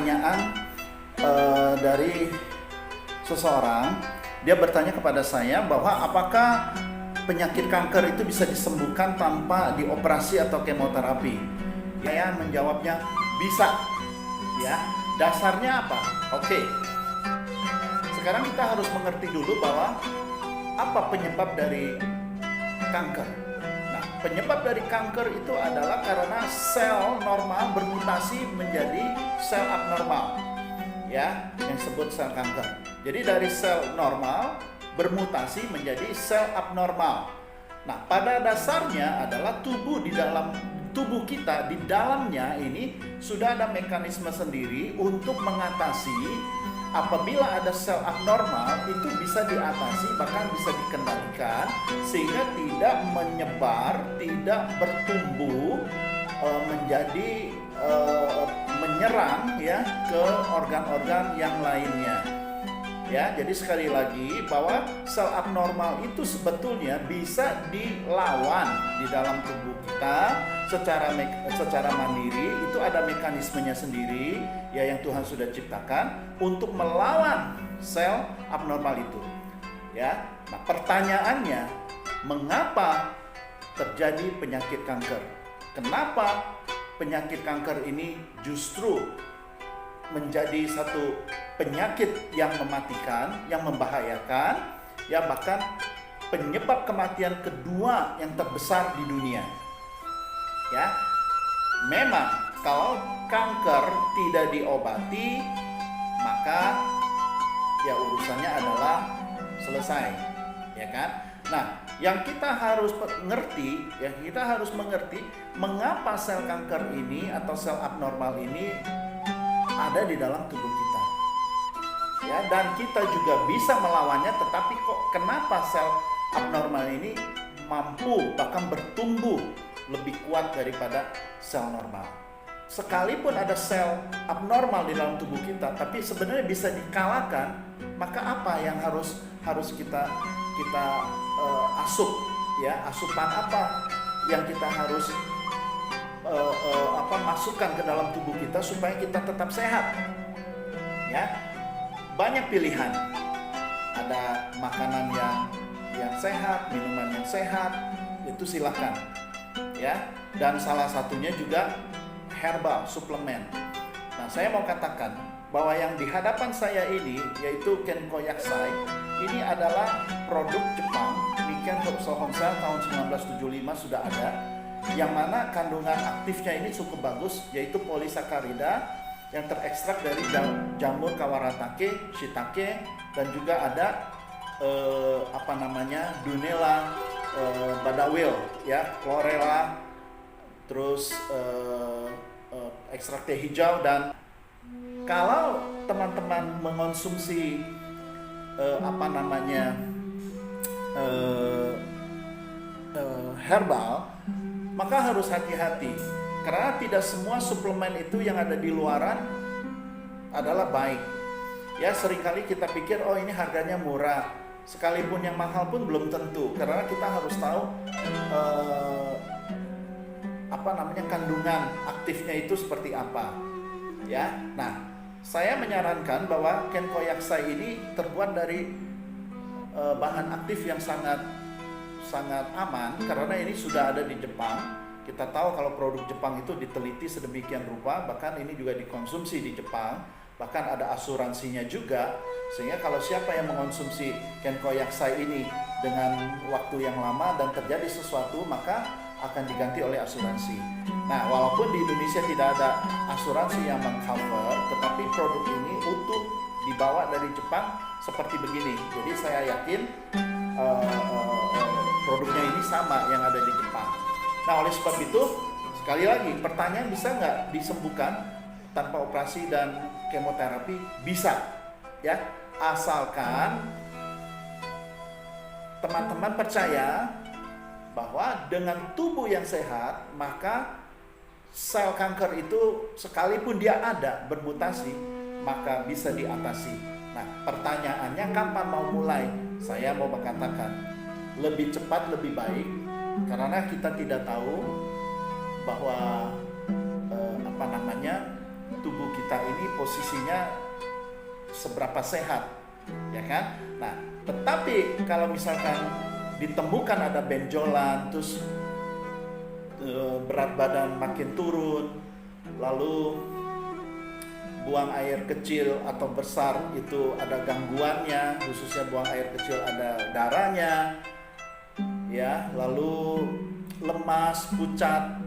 pertanyaan dari seseorang. Dia bertanya kepada saya bahwa apakah penyakit kanker itu bisa disembuhkan tanpa dioperasi atau kemoterapi. Saya menjawabnya bisa. Ya, dasarnya apa? Oke. Sekarang kita harus mengerti dulu bahwa apa penyebab dari kanker. Nah, penyebab dari kanker itu adalah karena sel normal bermutasi menjadi sel abnormal. Ya, yang disebut sel kanker. Jadi dari sel normal bermutasi menjadi sel abnormal. Nah, pada dasarnya adalah di dalam tubuh kita, di dalamnya ini sudah ada mekanisme sendiri untuk mengatasi apabila ada sel abnormal, itu bisa diatasi, bahkan bisa dikendalikan sehingga tidak menyebar, tidak bertumbuh menjadi menyerang ya ke organ-organ yang lainnya. Ya, jadi sekali lagi bahwa sel abnormal itu sebetulnya bisa dilawan di dalam tubuh kita secara mandiri. Itu ada mekanismenya sendiri ya yang Tuhan sudah ciptakan untuk melawan sel abnormal itu. Ya. Nah, pertanyaannya, mengapa terjadi penyakit kanker? Kenapa penyakit kanker ini justru menjadi satu penyakit yang mematikan, yang membahayakan, ya bahkan penyebab kematian kedua yang terbesar di dunia. Ya, memang kalau kanker tidak diobati, maka ya urusannya adalah selesai, ya kan? Nah, yang kita harus mengerti, ya kita harus mengerti mengapa sel kanker ini atau sel abnormal ini ada di dalam tubuh kita. Ya, dan kita juga bisa melawannya, tetapi kok kenapa sel abnormal ini mampu bahkan bertumbuh lebih kuat daripada sel normal? Sekalipun ada sel abnormal di dalam tubuh kita, tapi sebenarnya bisa dikalahkan, maka apa yang harus kita asup, ya, asupan apa yang kita harus masukkan ke dalam tubuh kita supaya kita tetap sehat. Ya, banyak pilihan. Ada makanan yang sehat, minuman yang sehat, itu silakan. Ya, dan salah satunya juga herbal suplemen. Nah, saya mau katakan bahwa yang di hadapan saya ini yaitu Kenkoyaksai, ini adalah produk Jepang. Niken Sohonsal tahun 1975 sudah ada, yang mana kandungan aktifnya ini cukup bagus, yaitu polisakarida yang terekstrak dari jamur kawaratake, shiitake, dan juga ada Dunella badawil, ya, chlorella, terus ekstrak teh hijau. Dan kalau teman-teman mengonsumsi herbal, maka harus hati-hati karena tidak semua suplemen itu yang ada di luaran adalah baik. Ya, seringkali kita pikir oh ini harganya murah, sekalipun yang mahal pun belum tentu, karena kita harus tahu kandungan aktifnya itu seperti apa. Ya, nah saya menyarankan bahwa Kenkoyaksai ini terbuat dari bahan aktif yang sangat aman karena ini sudah ada di Jepang. Kita tahu kalau produk Jepang itu diteliti sedemikian rupa, bahkan ini juga dikonsumsi di Jepang, bahkan ada asuransinya juga, sehingga kalau siapa yang mengonsumsi Kenkoyaksai ini dengan waktu yang lama dan terjadi sesuatu, maka akan diganti oleh asuransi. Nah, walaupun di Indonesia tidak ada asuransi yang mengcover, tetapi produk ini utuh dibawa dari Jepang seperti begini. Jadi saya yakin produknya ini sama yang ada di Jepang. Nah, oleh sebab itu, sekali lagi, pertanyaan bisa nggak disembuhkan tanpa operasi dan kemoterapi? Bisa, ya, asalkan teman-teman percaya bahwa dengan tubuh yang sehat, maka sel kanker itu sekalipun dia ada bermutasi, maka bisa diatasi. Nah, pertanyaannya kapan mau mulai? Saya mau mengatakan lebih cepat lebih baik, karena kita tidak tahu bahwa tubuh kita ini posisinya seberapa sehat, ya kan? Nah, tetapi kalau misalkan ditemukan ada benjolan, terus berat badan makin turun, lalu buang air kecil atau besar itu ada gangguannya, khususnya buang air kecil ada darahnya, ya, lalu lemas, pucat.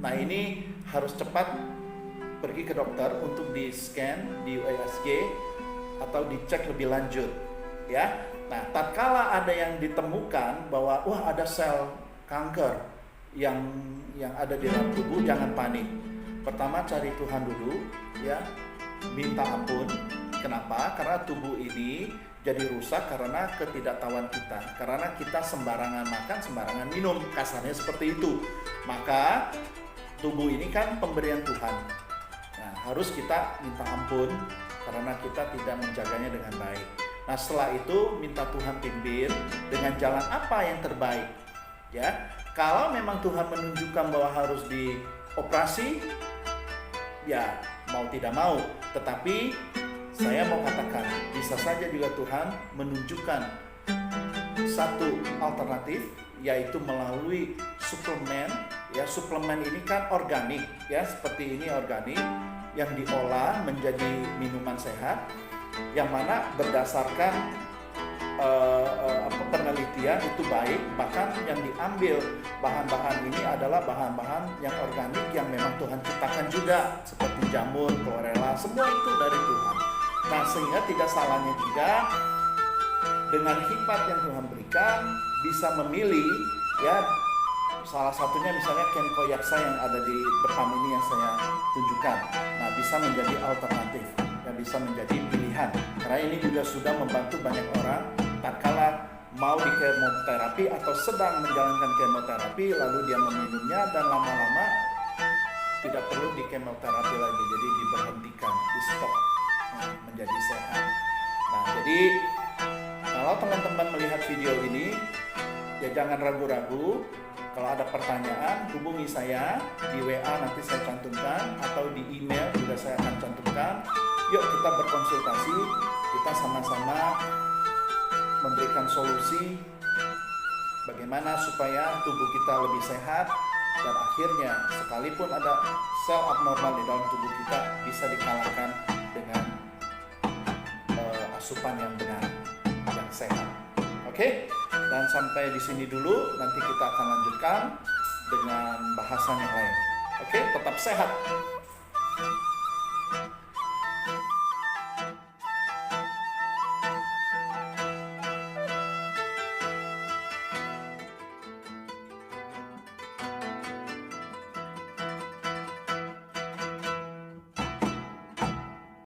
Nah, ini harus cepat pergi ke dokter untuk di scan, di USG atau dicek lebih lanjut, ya. Nah, tatkala ada yang ditemukan bahwa wah ada sel kanker yang ada di dalam tubuh, jangan panik. Pertama cari Tuhan dulu, ya. Minta ampun. Kenapa? Karena tubuh ini jadi rusak karena ketidaktahuan kita. Karena kita sembarangan makan, sembarangan minum, kasarnya seperti itu. Maka tubuh ini kan pemberian Tuhan. Nah, harus kita minta ampun karena kita tidak menjaganya dengan baik. Nah, setelah itu minta Tuhan pimpin dengan jalan apa yang terbaik. Ya, kalau memang Tuhan menunjukkan bahwa harus dioperasi, ya mau tidak mau, tetapi saya mau katakan bisa saja juga Tuhan menunjukkan satu alternatif, yaitu melalui suplemen. Ya, suplemen ini kan organik, ya, seperti ini organik yang diolah menjadi minuman sehat, yang mana berdasarkan penelitian itu baik. Bahkan yang diambil bahan-bahan ini adalah bahan-bahan yang organik yang memang Tuhan ciptakan juga, seperti jamur, chlorella, semua itu dari Tuhan. Nah, sehingga tidak salahnya juga dengan hikmat yang Tuhan berikan bisa memilih, ya, salah satunya misalnya kenkoyaksa yang ada di depan ini yang saya tunjukkan. Nah, bisa menjadi alternatif, yang bisa menjadi pilihan, karena ini juga sudah membantu banyak orang tatkala mau di kemoterapi atau sedang menjalankan kemoterapi, lalu dia meminumnya dan lama-lama tidak perlu di kemoterapi lagi, jadi diberhentikan, di stop, menjadi sehat. Nah, jadi kalau teman-teman melihat video ini, ya jangan ragu-ragu. Kalau ada pertanyaan, hubungi saya di WA, nanti saya cantumkan, atau di email juga saya akan cantumkan. Yuk kita berkonsultasi, kita sama-sama memberikan solusi bagaimana supaya tubuh kita lebih sehat, dan akhirnya sekalipun ada sel abnormal di dalam tubuh kita bisa dikalahkan dengan asupan yang benar, yang sehat. Oke? Dan sampai di sini dulu, nanti kita akan lanjutkan dengan bahasan yang lain. Oke? Tetap sehat.